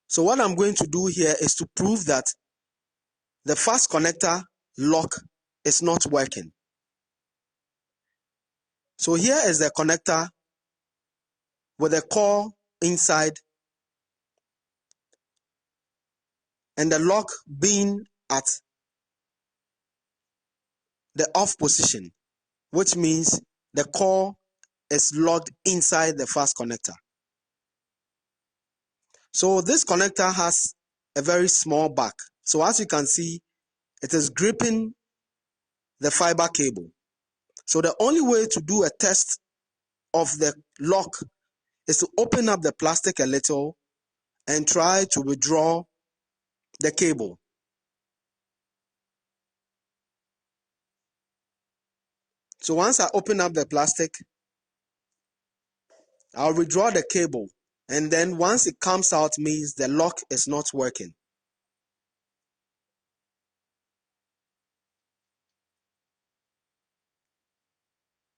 So what I'm going to do here is to prove that the fast connector lock is not working. So here is the connector with the core inside and the lock being at the off position, which means the core is locked inside the fast connector. So this connector has a very small back. So as you can see, it is gripping the fiber cable. So the only way to do a test of the lock is to open up the plastic a little and try to withdraw the cable. So once I open up the plastic, I'll withdraw the cable, and then once it comes out means the lock is not working.